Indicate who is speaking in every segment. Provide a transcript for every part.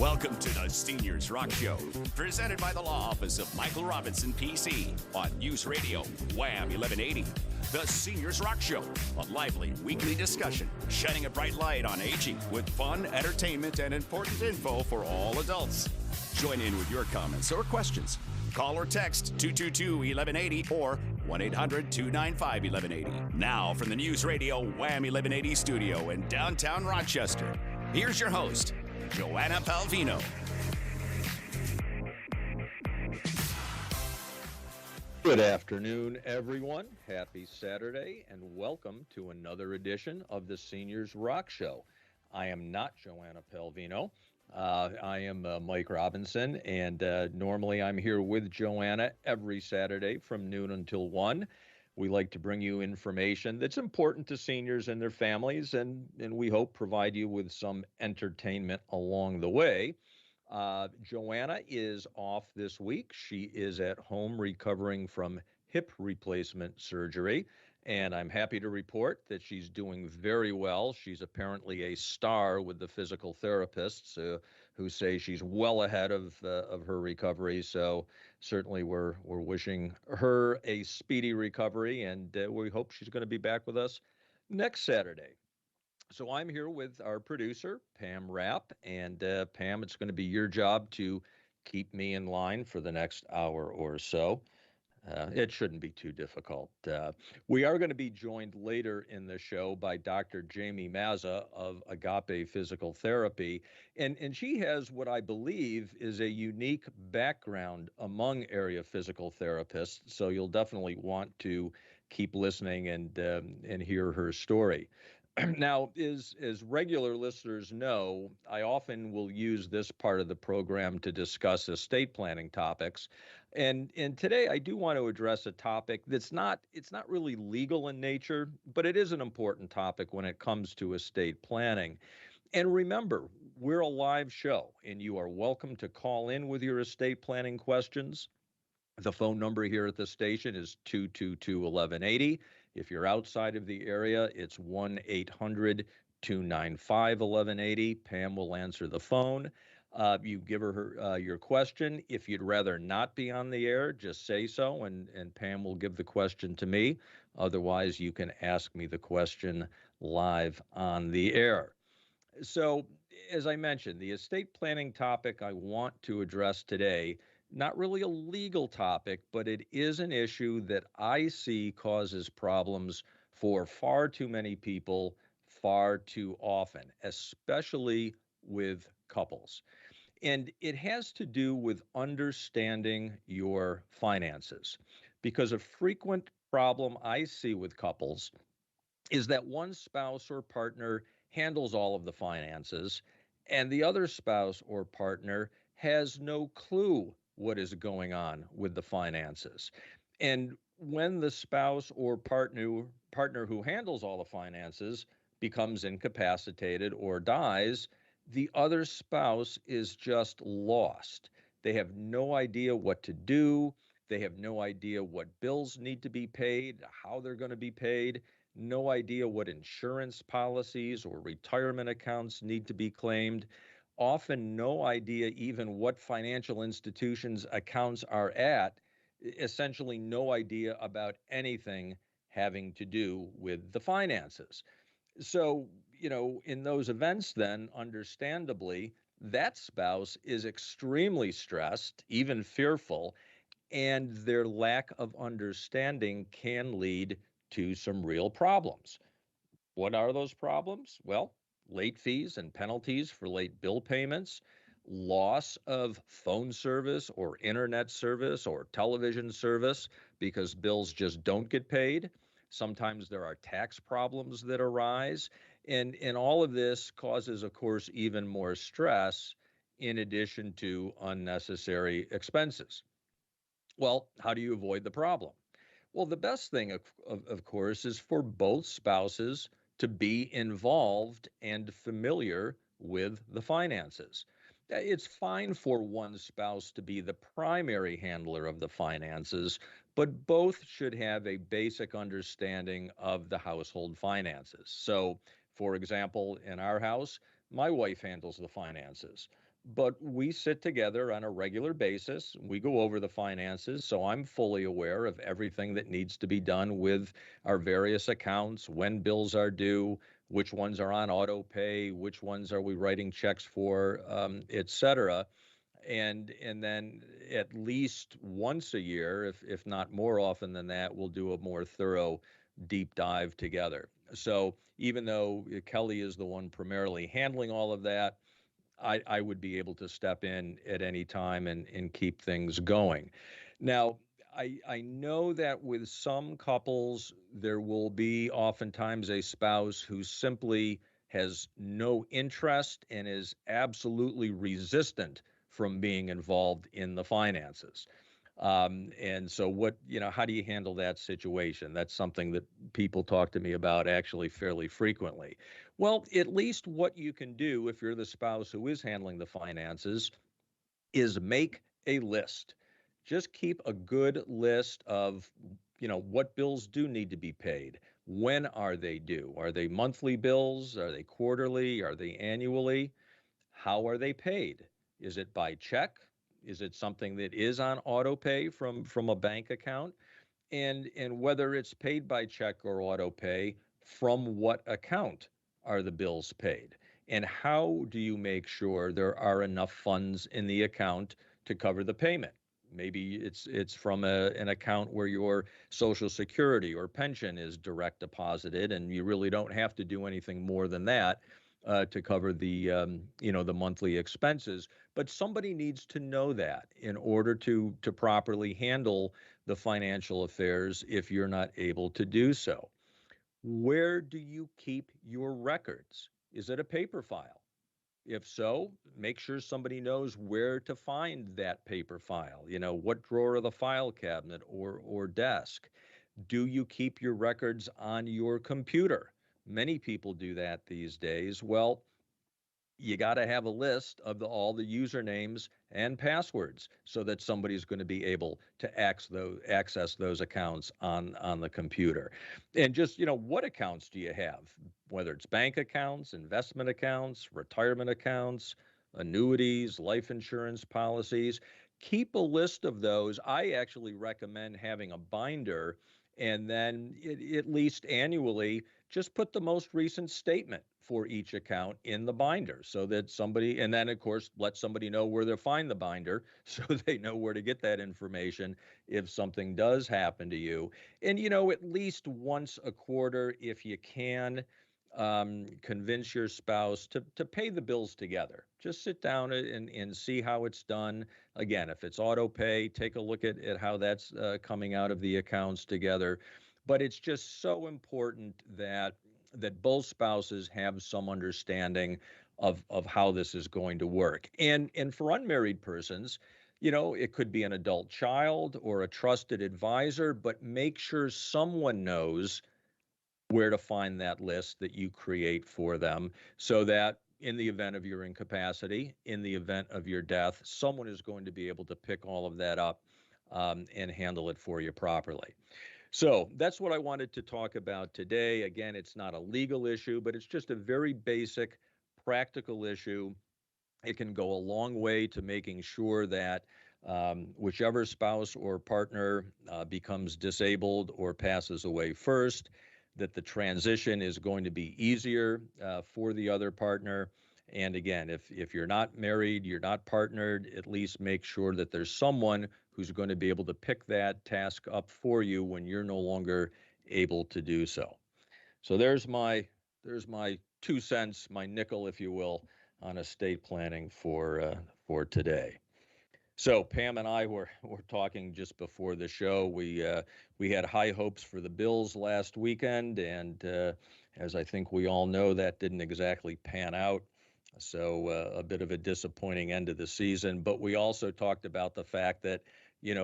Speaker 1: Welcome to the Seniors Rock Show, presented by the Law Office of Michael Robinson, PC, on News Radio, Wham 1180. The Seniors Rock Show, a lively weekly discussion shining a bright light on aging with fun, entertainment, and important info for all adults. Join in with your comments or questions. Call or text 222-1180 or 1-800-295-1180. Now from the News Radio Wham 1180 studio in downtown Rochester, here's your host, Joanna Palvino.
Speaker 2: Good afternoon, everyone. Happy Saturday, and welcome to another edition of the Seniors Rock Show. I am not Joanna Palvino. I am Mike Robinson, and normally I'm here with Joanna every Saturday from noon until 1. We like to bring you information that's important to seniors and their families, and we hope provide you with some entertainment along the way. Joanna is off this week. She is at home recovering from hip replacement surgery, and I'm happy to report that she's doing very well. She's apparently a star with the physical therapists who say she's well ahead of her recovery. So certainly we're wishing her a speedy recovery, and we hope she's going to be back with us next Saturday. So I'm here with our producer, Pam Rapp, and Pam, it's going to be your job to keep me in line for the next hour or so. It shouldn't be too difficult. We are going to be joined later in the show by Dr. Jamie MAZZA of Agape Physical Therapy, and she has what I believe is a unique background among area physical therapists, so you'll definitely want to keep listening and hear her story. Now, as regular listeners know, I often will use this part of the program to discuss estate planning topics. And today I do want to address a topic it's not really legal in nature, but it is an important topic when it comes to estate planning. And remember, we're a live show, and you are welcome to call in with your estate planning questions. The phone number here at the station is 222-1180. If you're outside of the area, it's 1-800-295-1180. Pam will answer the phone. You give her your question. If you'd rather not be on the air, just say so, and Pam will give the question to me. Otherwise, you can ask me the question live on the air. So, as I mentioned, the estate planning topic I want to address today, not really a legal topic, but it is an issue that I see causes problems for far too many people far too often, especially with couples. And it has to do with understanding your finances, because a frequent problem I see with couples is that one spouse or partner handles all of the finances, and the other spouse or partner has no clue what is going on with the finances. And when the spouse or partner who handles all the finances becomes incapacitated or dies, the other spouse is just lost. They have no idea what to do. They have no idea what bills need to be paid, how they're going to be paid, no idea what insurance policies or retirement accounts need to be claimed. Often no idea even what financial institutions' accounts are at, essentially no idea about anything having to do with the finances. So, in those events then, understandably, that spouse is extremely stressed, even fearful, and their lack of understanding can lead to some real problems. What are those problems? Well, late fees and penalties for late bill payments, loss of phone service or internet service or television service because bills just don't get paid. Sometimes there are tax problems that arise. And all of this causes, of course, even more stress in addition to unnecessary expenses. Well, how do you avoid the problem? Well, the best thing, of course, is for both spouses to be involved and familiar with the finances. It's fine for one spouse to be the primary handler of the finances, but both should have a basic understanding of the household finances. So, for example, in our house, my wife handles the finances. but we sit together on a regular basis. We go over the finances, so I'm fully aware of everything that needs to be done with our various accounts, when bills are due, which ones are on auto pay, which ones are we writing checks for, et cetera. And then at least once a year, if not more often than that, we'll do a more thorough deep dive together. So even though Kelly is the one primarily handling all of that, I would be able to step in at any time and keep things going. Now, I know that with some couples, there will be oftentimes a spouse who simply has no interest and is absolutely resistant from being involved in the finances. And so how do you handle that situation? That's something that people talk to me about actually fairly frequently. Well, at least what you can do if you're the spouse who is handling the finances is make a list. Just keep a good list of, what bills do need to be paid. When are they due? Are they monthly bills? Are they quarterly? Are they annually? How are they paid? Is it by check? Is it something that is on auto pay from a bank account? And whether it's paid by check or auto pay, from what account are the bills paid? And how do you make sure there are enough funds in the account to cover the payment? Maybe it's from an account where your Social Security or pension is direct deposited, and you really don't have to do anything more than that to cover the monthly expenses. But somebody needs to know that in order to properly handle the financial affairs if you're not able to do so. Where do you keep your records? Is it a paper file? If so, make sure somebody knows where to find that paper file. What drawer of the file cabinet or desk. Do you keep your records on your computer? Many people do that these days. Well, you got to have a list of all the usernames and passwords so that somebody's going to be able to access those accounts on the computer. And just, what accounts do you have? Whether it's bank accounts, investment accounts, retirement accounts, annuities, life insurance policies. Keep a list of those. I actually recommend having a binder, and then at least annually just put the most recent statement for each account in the binder so that somebody, and then of course, let somebody know where to find the binder so they know where to get that information if something does happen to you. And, at least once a quarter, if you can, convince your spouse to pay the bills together. Just sit down and see how it's done. Again, if it's auto pay, take a look at how that's coming out of the accounts together. But it's just so important that both spouses have some understanding of how this is going to work. And for unmarried persons, it could be an adult child or a trusted advisor, but make sure someone knows where to find that list that you create for them so that in the event of your incapacity, in the event of your death, someone is going to be able to pick all of that up and handle it for you properly. So that's what I wanted to talk about today. Again, it's not a legal issue, but it's just a very basic, practical issue. It can go a long way to making sure that whichever spouse or partner becomes disabled or passes away first, that the transition is going to be easier for the other partner. And again, if you're not married, you're not partnered, at least make sure that there's someone who's going to be able to pick that task up for you when you're no longer able to do so. So there's my 2 cents, my nickel, if you will, on estate planning for today. So Pam and I were talking just before the show. We had high hopes for the Bills last weekend, and as I think we all know, that didn't exactly pan out. So a bit of a disappointing end of the season. But we also talked about the fact that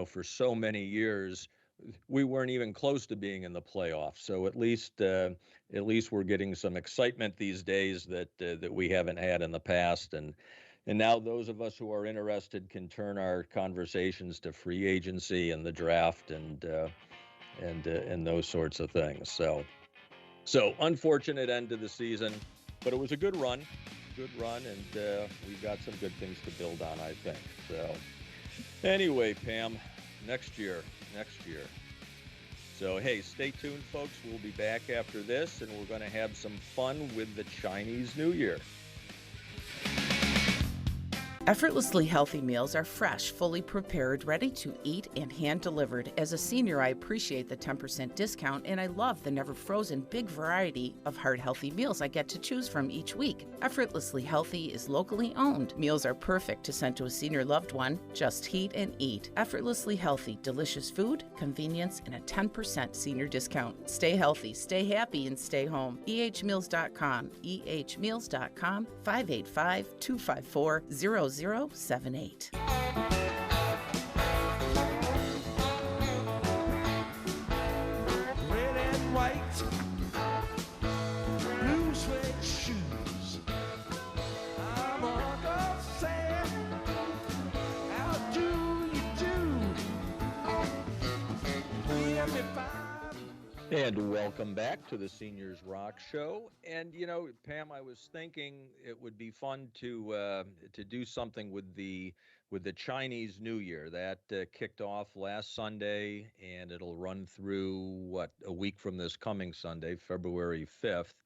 Speaker 2: for so many years we weren't even close to being in the playoffs. So at least we're getting some excitement these days that we haven't had in the past. And now those of us who are interested can turn our conversations to free agency and the draft and those sorts of things. So unfortunate end to the season, but it was a good run. good run, and we've got some good things to build on, I think. So, anyway, Pam, next year. So, hey, stay tuned, folks. We'll be back after this, and we're going to have some fun with the Chinese New Year.
Speaker 3: Effortlessly healthy meals are fresh, fully prepared, ready to eat, and hand-delivered. As a senior, I appreciate the 10% discount, and I love the never-frozen big variety of heart-healthy meals I get to choose from each week. Effortlessly Healthy is locally owned. Meals are perfect to send to a senior loved one. Just heat and eat. Effortlessly Healthy, delicious food, convenience, and a 10% senior discount. Stay healthy, stay happy, and stay home. ehmeals.com, ehmeals.com, 585-254-0078.
Speaker 4: Red and white, blue suede shoes. I'm Uncle Sam. How do you do? Give me five.
Speaker 2: And welcome back to the Seniors Rock Show. And Pam, I was thinking it would be fun to do something with the Chinese New Year that kicked off last Sunday, and it'll run through a week from this coming Sunday, February 5th.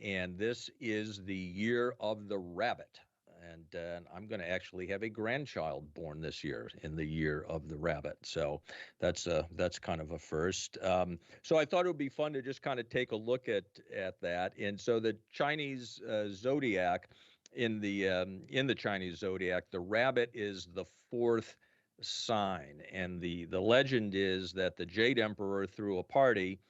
Speaker 2: And this is the Year of the Rabbit. And I'm going to actually have a grandchild born this year in the Year of the Rabbit. So that's kind of a first. So I thought it would be fun to just kind of take a look at that. And so the Chinese zodiac, in the Chinese zodiac, the rabbit is the fourth sign. And the legend is that the Jade Emperor threw a party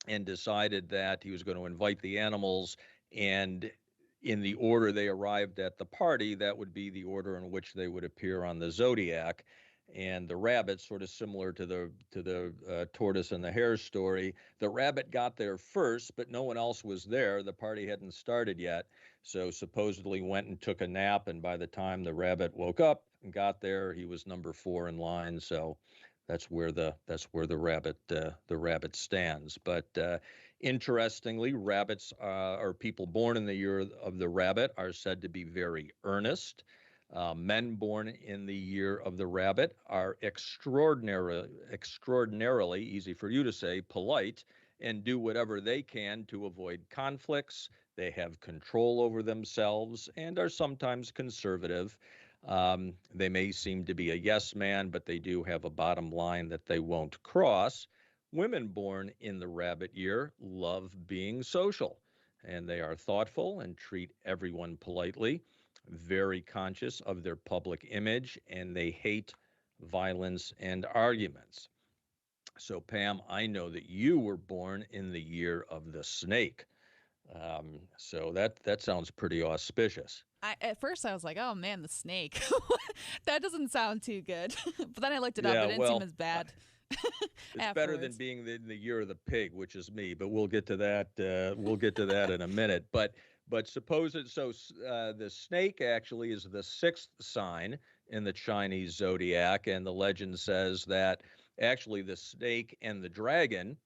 Speaker 2: and decided that he was going to invite the animals, and in the order they arrived at the party, that would be the order in which they would appear on the zodiac. And the rabbit, sort of similar to the tortoise and the hare story, the rabbit got there first, but no one else was there. The party hadn't started yet, so supposedly went and took a nap. And by the time the rabbit woke up and got there, he was number 4 in line. So that's where the rabbit stands. But interestingly, rabbits or people born in the year of the rabbit are said to be very earnest. Men born in the year of the rabbit are extraordinarily, easy for you to say, polite, and do whatever they can to avoid conflicts. They have control over themselves and are sometimes conservative. They may seem to be a yes man, but they do have a bottom line that they won't cross. Women born in the rabbit year love being social, and they are thoughtful and treat everyone politely, very conscious of their public image, and they hate violence and arguments. So, Pam, I know that you were born in the year of the snake. So that sounds pretty auspicious.
Speaker 5: At first, I was like, oh man, the snake. That doesn't sound too good. But then I looked it up.
Speaker 2: Yeah,
Speaker 5: It didn't
Speaker 2: well,
Speaker 5: seem as bad.
Speaker 2: it's better than being in the year of the pig, which is me. But we'll get to that. We'll get to that in a minute. But suppose it. So the snake actually is the 6th sign in the Chinese zodiac, and the legend says that actually the snake and the dragon,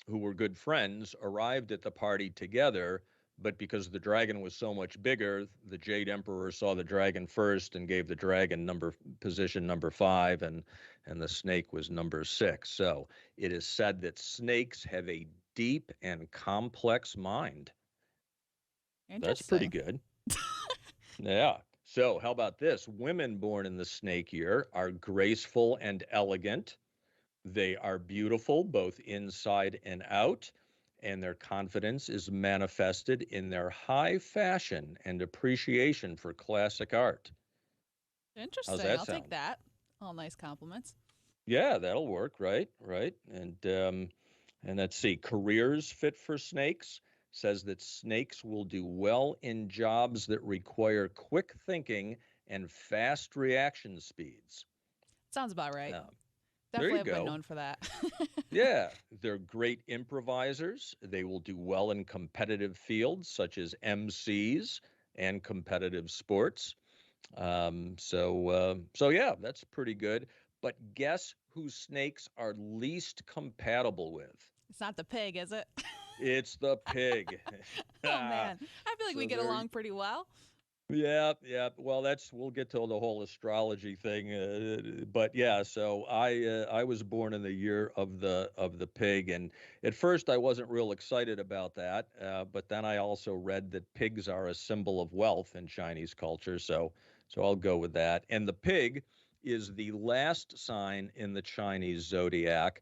Speaker 2: who were good friends, arrived at the party together. But because the dragon was so much bigger, the Jade Emperor saw the dragon first and gave the dragon position number 5, and the snake was number 6. So it is said that snakes have a deep and complex mind. That's pretty good. Yeah. So how about this? Women born in the snake year are graceful and elegant. They are beautiful both inside and out, and their confidence is manifested in their high fashion and appreciation for classic art.
Speaker 5: Interesting.
Speaker 2: How's that
Speaker 5: I'll
Speaker 2: sound?
Speaker 5: take that. All nice compliments.
Speaker 2: Yeah, that'll work, right? And let's see, careers fit for snakes says that snakes will do well in jobs that require quick thinking and fast reaction speeds.
Speaker 5: Sounds about right.
Speaker 2: There
Speaker 5: Definitely
Speaker 2: you
Speaker 5: have been
Speaker 2: go.
Speaker 5: known for that.
Speaker 2: Yeah, they're great improvisers. They will do well in competitive fields such as MCs and competitive sports. So yeah, that's pretty good. But guess who snakes are least compatible with?
Speaker 5: It's not the pig, is it?
Speaker 2: It's the pig.
Speaker 5: Oh man, I feel like
Speaker 2: So
Speaker 5: we get
Speaker 2: there-
Speaker 5: along pretty well.
Speaker 2: Yeah, yeah. Well, we'll get to the whole astrology thing, but yeah. So I was born in the year of the pig, and at first I wasn't real excited about that, but then I also read that pigs are a symbol of wealth in Chinese culture, so I'll go with that. And the pig is the last sign in the Chinese zodiac,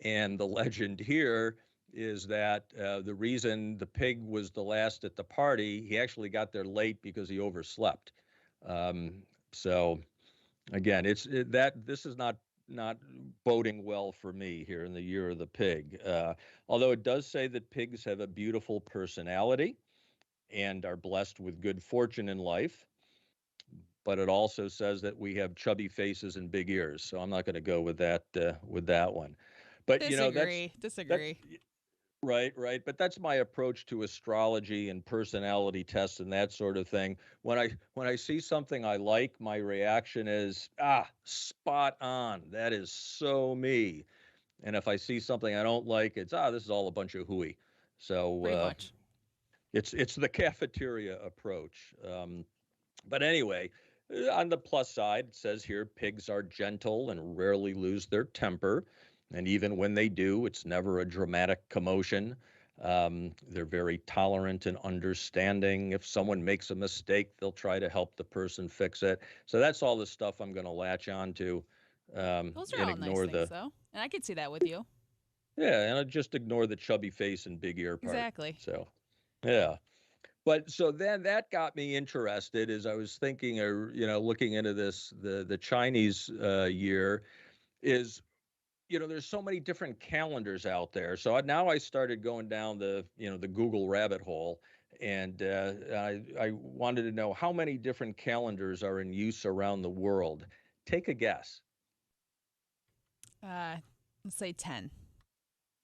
Speaker 2: and the legend here is that the reason the pig was the last at the party, he actually got there late because he overslept. Um, so again, that this is not boding well for me here in the year of the pig. Although it does say that pigs have a beautiful personality and are blessed with good fortune in life, but it also says that we have chubby faces and big ears. So I'm not going to go with that one. But
Speaker 5: Disagree.
Speaker 2: that's
Speaker 5: Disagree.
Speaker 2: right, right. But that's my approach to astrology and personality tests and that sort of thing. When I see something I like, my reaction is, spot on. That is so me. And if I see something I don't like, it's this is all a bunch of hooey. So
Speaker 5: Pretty much.
Speaker 2: it's the cafeteria approach. But anyway, on the plus side, it says here pigs are gentle and rarely lose their temper. And even when they do, it's never a dramatic commotion. They're very tolerant and understanding. If someone makes a mistake, they'll try to help the person fix it. So that's all the stuff I'm going to latch on to
Speaker 5: Those are
Speaker 2: and
Speaker 5: all nice
Speaker 2: ignore
Speaker 5: things, though. And I could see that with you.
Speaker 2: yeah, and I just ignore the chubby face and big ear part.
Speaker 5: Exactly.
Speaker 2: So, yeah. But so then that got me interested as I was thinking, or looking into this, the Chinese year is, there's so many different calendars out there. So now I started going down the Google rabbit hole, and I wanted to know how many different calendars are in use around the world. Take a guess.
Speaker 5: Let's say 10.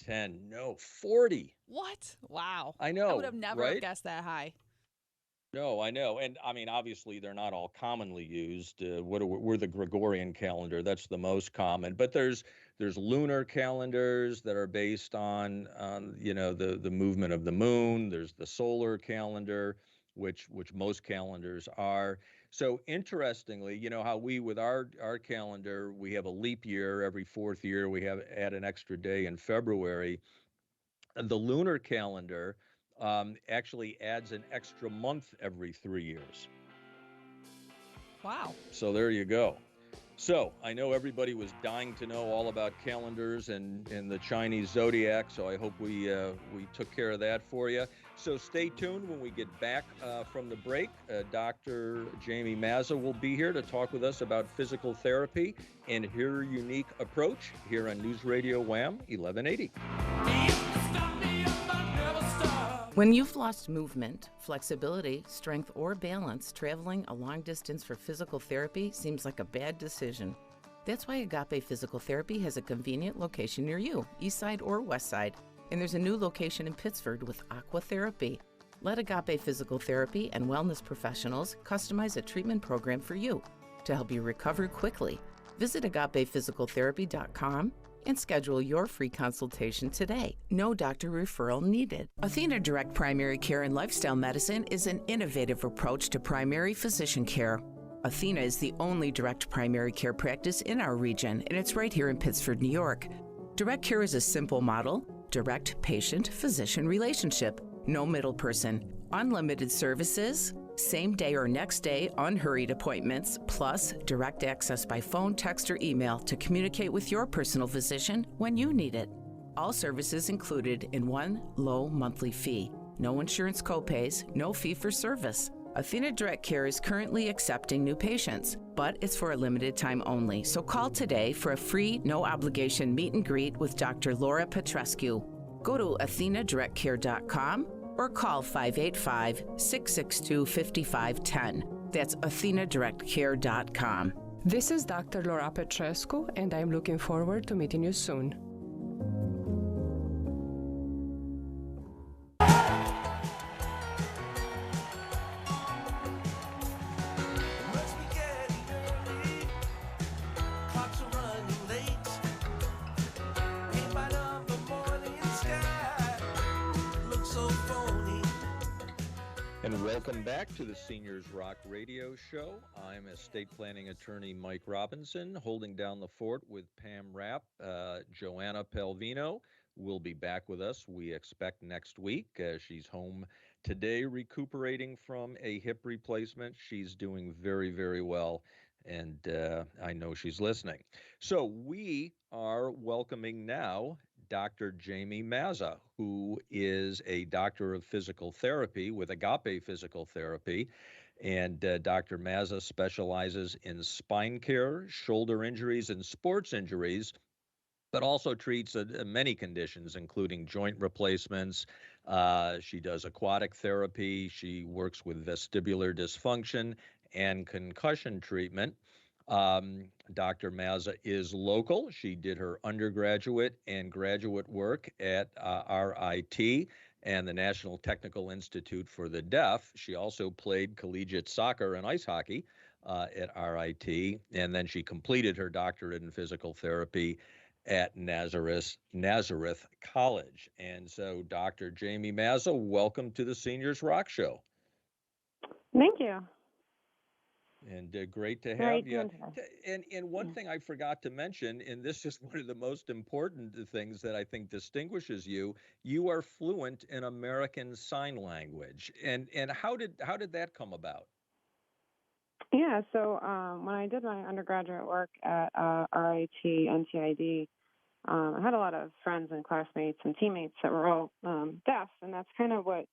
Speaker 2: 10? No, 40.
Speaker 5: What? Wow.
Speaker 2: I
Speaker 5: I
Speaker 2: know,
Speaker 5: would have never
Speaker 2: right?
Speaker 5: guessed that high.
Speaker 2: No, I know, and I mean, obviously, they're not all commonly used. We're the Gregorian calendar; that's the most common. But there's lunar calendars that are based on the movement of the moon. There's the solar calendar, which most calendars are. So interestingly, how we with our calendar, we have a leap year every fourth year. We add an extra day in February. The lunar calendar actually adds an extra month every 3 years.
Speaker 5: Wow.
Speaker 2: So there you go. So I know everybody was dying to know all about calendars and the Chinese zodiac, so I hope we took care of that for you. So stay tuned when we get back from the break. Dr. Jamie MAZZA will be here to talk with us about physical therapy and her unique approach here on News Radio Wham 1180.
Speaker 3: When you've lost movement, flexibility, strength, or balance, traveling a long distance for physical therapy seems like a bad decision. That's why Agape Physical Therapy has a convenient location near you, east side or west side. And there's a new location in Pittsford with Aqua Therapy. Let Agape Physical Therapy and wellness professionals customize a treatment program for you to help you recover quickly. Visit agapephysicaltherapy.com and schedule your free consultation today. No doctor referral needed. Athena Direct Primary Care and Lifestyle Medicine is an innovative approach to primary physician care. Athena is the only direct primary care practice in our region, and it's right here in Pittsford, New York. Direct care is a simple model, direct patient-physician relationship, no middle person, unlimited services, same day or next day unhurried appointments, plus direct access by phone, text, or email to communicate with your personal physician when you need it. All services included in one low monthly fee. No insurance copays, no fee for service. Athena Direct Care is currently accepting new patients, but it's for a limited time only. So call today for a free, no-obligation meet and greet with Dr. Laura Petrescu. Go to athenadirectcare.com or call 585-662-5510. That's athenadirectcare.com.
Speaker 6: This is Dr. Laura Petrescu, and I'm looking forward to meeting you soon.
Speaker 4: Must be getting early. Clocks are running late. Ain't light of the morning sky. Looks so phony.
Speaker 2: And welcome back to the Seniors Rock Radio Show. I'm estate planning attorney Mike Robinson, holding down the fort with Pam Rapp. Joanna Pelvino will be back with us, we expect, next week. She's home today recuperating from a hip replacement. She's doing very, very well, and I know she's listening. So we are welcoming now Dr. Jamie MAZZA, who is a doctor of physical therapy with Agape Physical Therapy. And Dr. MAZZA specializes in spine care, shoulder injuries, and sports injuries, but also treats many conditions, including joint replacements. She does aquatic therapy. She works with vestibular dysfunction and concussion treatment. Dr. MAZZA is local. She did her undergraduate and graduate work at RIT and the National Technical Institute for the Deaf. She also played collegiate soccer and ice hockey at RIT, and then she completed her doctorate in physical therapy at Nazareth College. And so, Dr. Jamie MAZZA, welcome to the Seniors Rock Show.
Speaker 7: Thank you.
Speaker 2: And great to
Speaker 7: Great
Speaker 2: have you.
Speaker 7: doing today.
Speaker 2: And one thing I forgot to mention, and this is one of the most important things that I think distinguishes you, you are fluent in American Sign Language. And how did that come about?
Speaker 7: Yeah, so when I did my undergraduate work at RIT, NCID, I had a lot of friends and classmates and teammates that were all deaf, and that's kind of what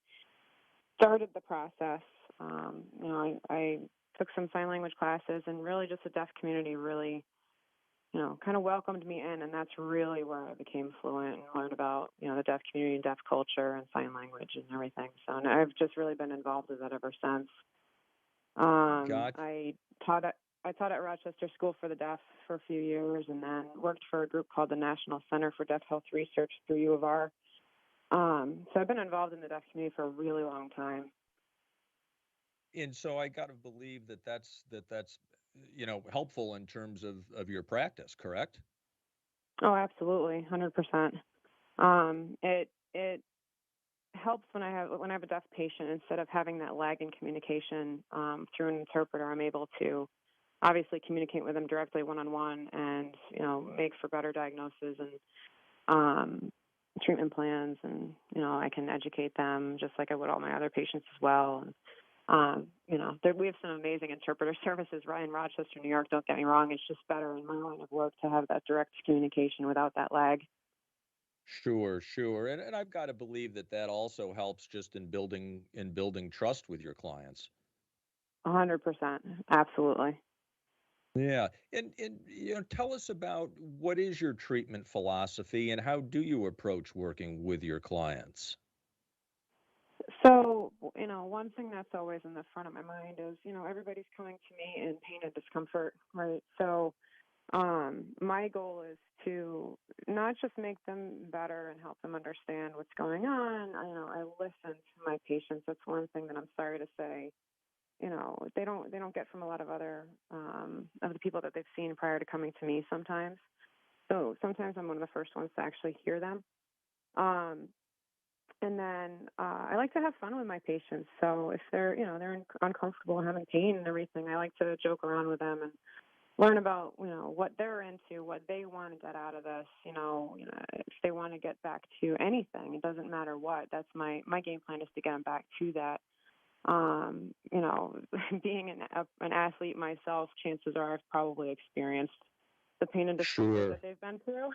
Speaker 7: started the process. I took some sign language classes, and really just the deaf community really, kind of welcomed me in, and that's really where I became fluent and learned about, the deaf community and deaf culture and sign language and everything. So and I've just really been involved with that ever since.
Speaker 2: Gotcha.
Speaker 7: I taught at Rochester School for the Deaf for a few years, and then worked for a group called the National Center for Deaf Health Research through U of R. So I've been involved in the deaf community for a really long time.
Speaker 2: And so I got to believe that's helpful in terms of your practice, correct?
Speaker 7: Oh, absolutely, 100%. It helps when I have a deaf patient. Instead of having that lag in communication through an interpreter, I'm able to obviously communicate with them directly one-on-one, and make for better diagnosis and treatment plans, and I can educate them just like I would all my other patients as well. And we have some amazing interpreter services right in Rochester, New York. Don't get me wrong; it's just better in my line of work to have that direct communication without that lag.
Speaker 2: Sure. And I've got to believe that also helps just in building trust with your clients.
Speaker 7: 100%, absolutely.
Speaker 2: Yeah. And tell us about what is your treatment philosophy and how do you approach working with your clients?
Speaker 7: So, one thing that's always in the front of my mind is, everybody's coming to me in pain and discomfort, right? So, my goal is to not just make them better and help them understand what's going on. I listen to my patients. That's one thing that I'm sorry to say, they don't get from a lot of other of the people that they've seen prior to coming to me sometimes. So sometimes I'm one of the first ones to actually hear them. And then I like to have fun with my patients. So if they're uncomfortable and having pain and everything, I like to joke around with them and learn about what they're into, what they want to get out of this. If they want to get back to anything, it doesn't matter what. That's my game plan, is to get them back to that. Being an athlete myself, chances are I've probably experienced the pain and discomfort
Speaker 2: Sure.
Speaker 7: that they've been through,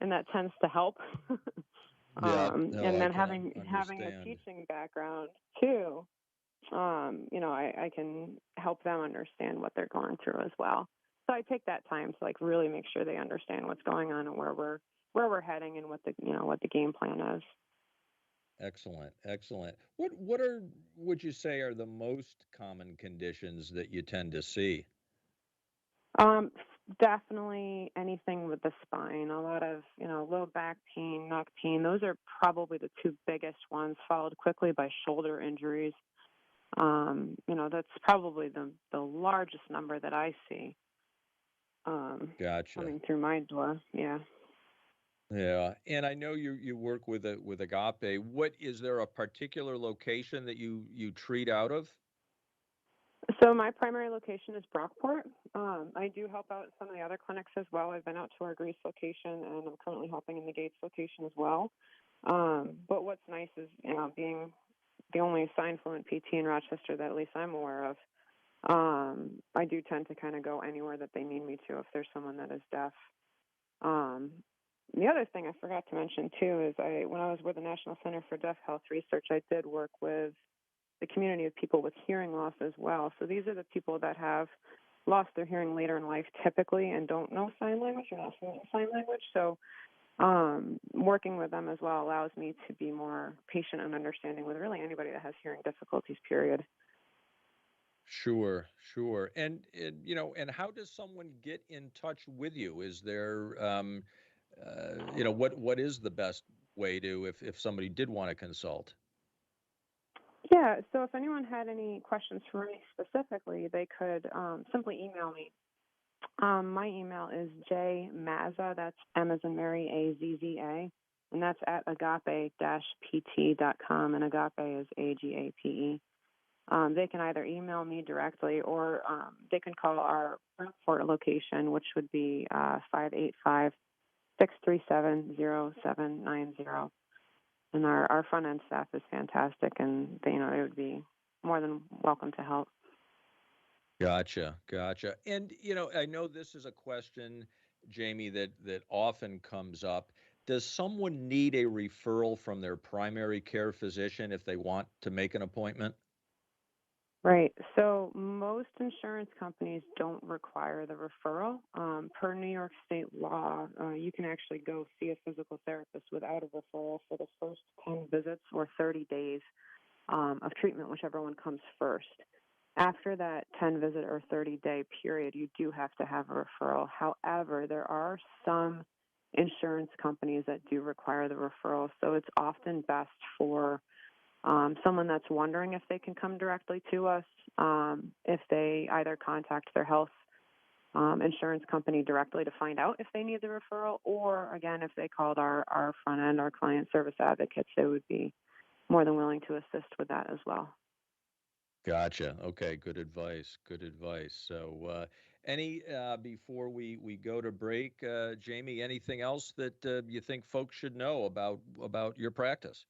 Speaker 7: and that tends to help.
Speaker 2: Yeah. No,
Speaker 7: And
Speaker 2: I
Speaker 7: then
Speaker 2: can
Speaker 7: having a
Speaker 2: understand.
Speaker 7: teaching background too, I can help them understand what they're going through as well. So I take that time to really make sure they understand what's going on and where we're heading and what the game plan is.
Speaker 2: Excellent. What would you say are the most common conditions that you tend to see?
Speaker 7: Definitely anything with the spine. A lot of, low back pain, neck pain. Those are probably the two biggest ones, followed quickly by shoulder injuries. That's probably the largest number that I see
Speaker 2: Gotcha.
Speaker 7: coming through my door. Yeah.
Speaker 2: Yeah, and I know you work with Agape. What is there a particular location that you treat out of?
Speaker 7: So my primary location is Brockport. I do help out some of the other clinics as well. I've been out to our Greece location, and I'm currently helping in the Gates location as well. But what's nice is, being the only assigned fluent PT in Rochester that at least I'm aware of, I do tend to kind of go anywhere that they need me to if there's someone that is deaf. Um, the other thing I forgot to mention too is when I was with the National Center for Deaf Health Research, I did work with the community of people with hearing loss as well. So these are the people that have lost their hearing later in life typically and don't know sign language or not fluent in sign language. So working with them as well allows me to be more patient and understanding with really anybody that has hearing difficulties, period.
Speaker 2: Sure, sure. And how does someone get in touch with you? Is there, what is the best way to if somebody did want to consult?
Speaker 7: Yeah, so if anyone had any questions for me specifically, they could simply email me. My email is jmazza, that's M as in Mary, AZZA, and that's at agape-pt.com, and agape is AGAPE. They can either email me directly or they can call our Rockport location, which would be 585-637-0790. And our front end staff is fantastic, and they would be more than welcome to help.
Speaker 2: Gotcha, gotcha. And I know this is a question, Jamie, that often comes up. Does someone need a referral from their primary care physician if they want to make an appointment?
Speaker 7: Right. So most insurance companies don't require the referral. Per New York State law, you can actually go see a physical therapist without a referral for the first 10 visits or 30 days of treatment, whichever one comes first. After that 10 visit or 30-day period, you do have to have a referral. However, there are some insurance companies that do require the referral, so it's often best for someone that's wondering if they can come directly to us, if they either contact their health insurance company directly to find out if they need the referral, or again, if they called our front end, our client service advocates, they would be more than willing to assist with that as well.
Speaker 2: Gotcha. Okay, good advice. Good advice. So, before we go to break, Jamie, anything else that you think folks should know about your practice?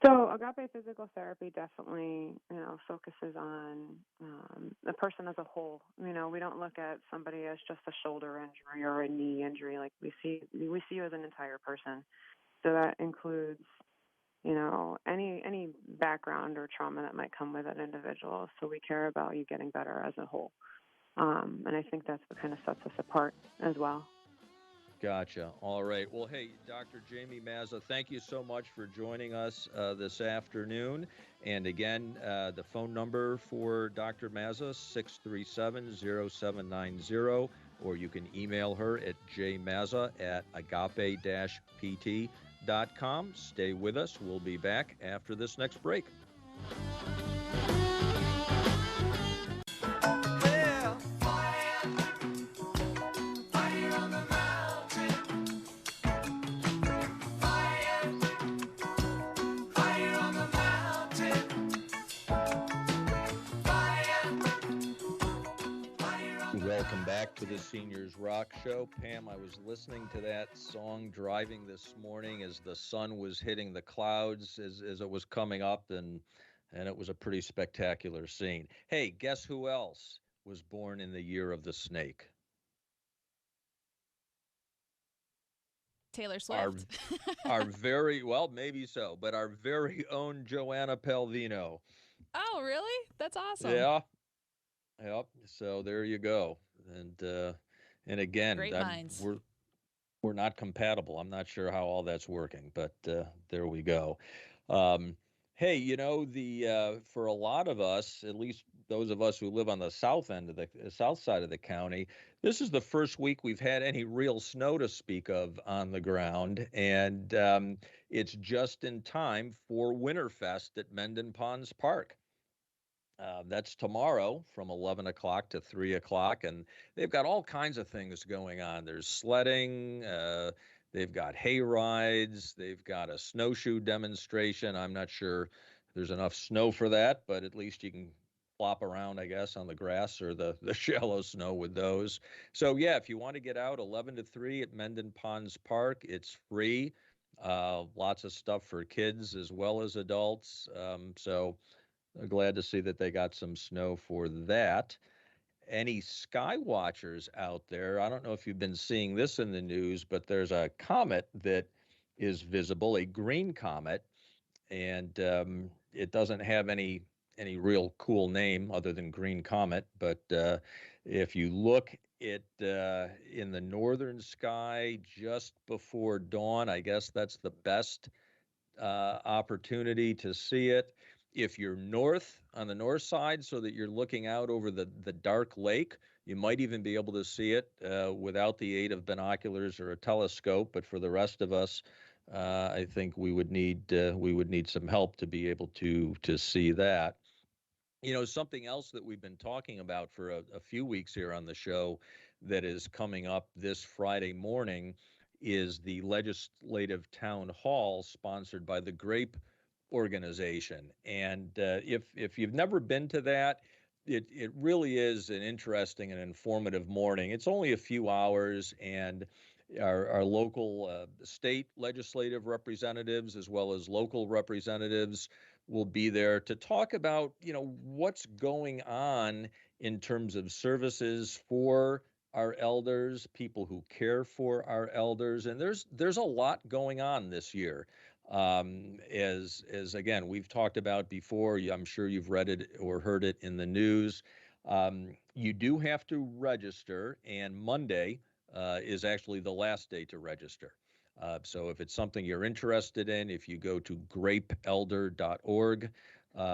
Speaker 7: So Agape Physical Therapy definitely, focuses on the person as a whole. We don't look at somebody as just a shoulder injury or a knee injury. Like we see you as an entire person. So that includes, any background or trauma that might come with an individual. So we care about you getting better as a whole. And I think that's what kind of sets us apart as well.
Speaker 2: Gotcha. All right. Well, hey, Dr. Jamie Mazza, thank you so much for joining us this afternoon. And again, the phone number for Dr. Mazza, 637-0790, or you can email her at jmazza at agape-pt.com. Stay with us. We'll be back after this next break.
Speaker 4: Well, fire, fire on the mountain. Fire, fire on the mountain. Fire, fire on the
Speaker 2: Welcome back to the Seniors Rock Show. Pam, I was listening to that song driving this morning as the sun was hitting the clouds as it was coming up, and it was a pretty spectacular scene. Hey, guess who else was born in the year of the snake?
Speaker 5: Taylor
Speaker 2: Our
Speaker 5: Swift.
Speaker 2: our very well, maybe so, but our very own Joanna Pelvino.
Speaker 5: Oh, really? That's awesome.
Speaker 2: Yeah, yep. So there you go. And again,
Speaker 5: Great minds.
Speaker 2: we're not compatible. I'm not sure how all that's working, but there we go. Um, hey, the for a lot of us, at least those of us who live on the south end of the south side of the county, this is the first week we've had any real snow to speak of on the ground, and it's just in time for Winterfest at Mendon Ponds Park. That's tomorrow from 11 o'clock to 3 o'clock. And they've got all kinds of things going on. There's sledding, they've got hay rides, they've got a snowshoe demonstration. I'm not sure there's enough snow for that, but at least you can flop around, I guess, on the grass or the shallow snow with those. So, yeah, if you want to get out 11 to 3 at Mendon Ponds Park, it's free. Lots of stuff for kids as well as adults. So, glad to see that they got some snow for that. Any sky watchers out there? I don't know if you've been seeing this in the news, but there's a comet that is visible, a green comet, and it doesn't have any real cool name other than green comet. But if you look it in the northern sky just before dawn, I guess that's the best opportunity to see it. If you're north on the north side, so that you're looking out over the dark lake, you might even be able to see it without the aid of binoculars or a telescope. But for the rest of us, I think we would need some help to be able to see that. You know, something else that we've been talking about for a few weeks here on the show that is coming up this Friday morning is the legislative town hall sponsored by the GRAPE organization. And if you've never been to that, it really is an interesting and informative morning. It's only a few hours, and our local state legislative representatives as well as local representatives will be there to talk about, you know, what's going on in terms of services for our elders, people who care for our elders, and there's a lot going on this year. As again we've talked about before, I'm sure you've read it or heard it in the news. You do have to register, and Monday is actually the last day to register. So if it's something you're interested in, if you go to grapeelder.org,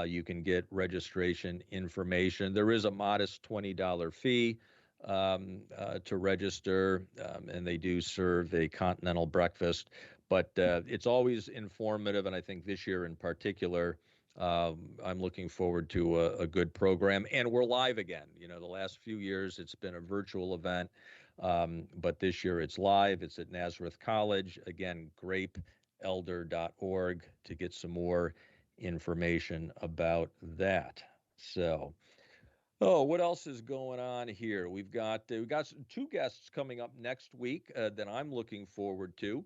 Speaker 2: you can get registration information. There is a modest $20 fee to register, and they do serve a continental breakfast. But it's always informative, and I think this year in particular, I'm looking forward to a good program. And we're live again. You know, the last few years it's been a virtual event, but this year it's live. It's at Nazareth College. Again, grapeelder.org to get some more information about that. So, oh, what else is going on here? We've got two guests coming up next week that I'm looking forward to.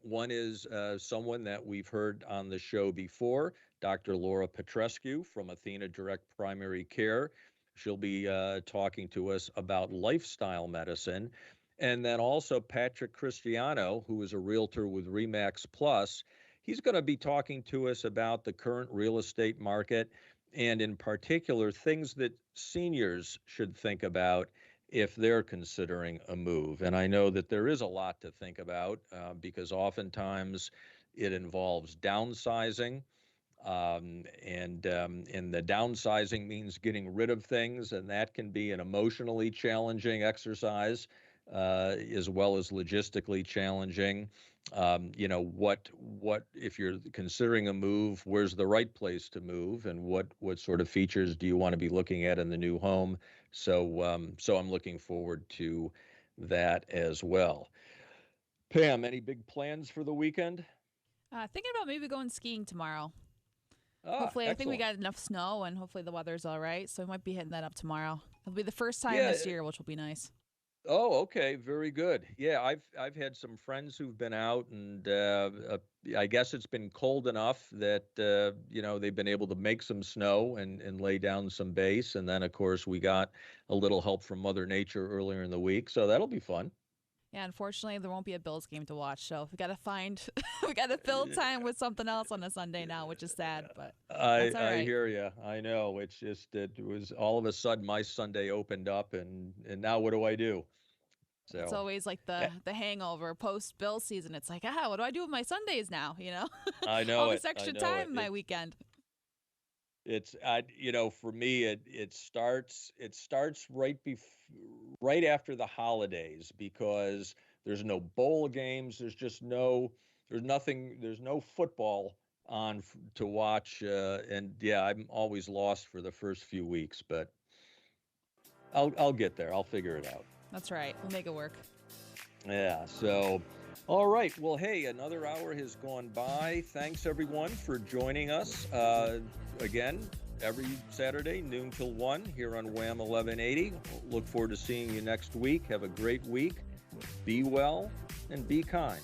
Speaker 2: One is someone that we've heard on the show before, Dr. Laura Petrescu from Athena Direct Primary Care. She'll be talking to us about lifestyle medicine. And then also Patrick Cristiano, who is a realtor with Remax Plus. He's going to be talking to us about the current real estate market and, in particular, things that seniors should think about if they're considering a move. And I know that there is a lot to think about because oftentimes it involves downsizing. And the downsizing means getting rid of things, and that can be an emotionally challenging exercise as well as logistically challenging. You know, what if you're considering a move, where's the right place to move, and what sort of features do you want to be looking at in the new home? So I'm looking forward to that as well. Pam, any big plans for the weekend?
Speaker 5: Thinking about maybe going skiing tomorrow.
Speaker 2: Ah,
Speaker 5: Hopefully, I think we
Speaker 2: excellent.
Speaker 5: got enough snow, and hopefully the weather's all right. So we might be hitting that up tomorrow. It'll be the first time
Speaker 2: Yeah.
Speaker 5: this year, which will be nice.
Speaker 2: Oh, okay, very good. Yeah, I've had some friends who've been out, and I guess it's been cold enough that you know, they've been able to make some snow and lay down some base. And then, of course, we got a little help from Mother Nature earlier in the week, so that'll be fun.
Speaker 5: Yeah, unfortunately, there won't be a Bills game to watch, so we got to find, we got to fill time with something else on a Sunday now, which is sad, but
Speaker 2: I
Speaker 5: that's all
Speaker 2: I
Speaker 5: right.
Speaker 2: hear you. I know. It's just it was all of a sudden my Sunday opened up, and now what do I do?
Speaker 5: It's
Speaker 2: So
Speaker 5: always like
Speaker 2: eh,
Speaker 5: the hangover post Bill season. It's like, what do I do with my Sundays now? You know,
Speaker 2: I
Speaker 5: all
Speaker 2: know
Speaker 5: this
Speaker 2: it. I
Speaker 5: extra
Speaker 2: know
Speaker 5: time
Speaker 2: it.
Speaker 5: in my weekend.
Speaker 2: It's you know, for me it starts right after the holidays because there's no bowl games, there's just no there's nothing there's no football to watch, and yeah, I'm always lost for the first few weeks, but I'll get there. I'll figure it out.
Speaker 5: That's right. We'll make it work.
Speaker 2: Yeah. So, all right. Well, hey, another hour has gone by. Thanks everyone for joining us. Again, every Saturday, noon till 1 here on Wham 1180. Look forward to seeing you next week. Have a great week. Be well and be kind.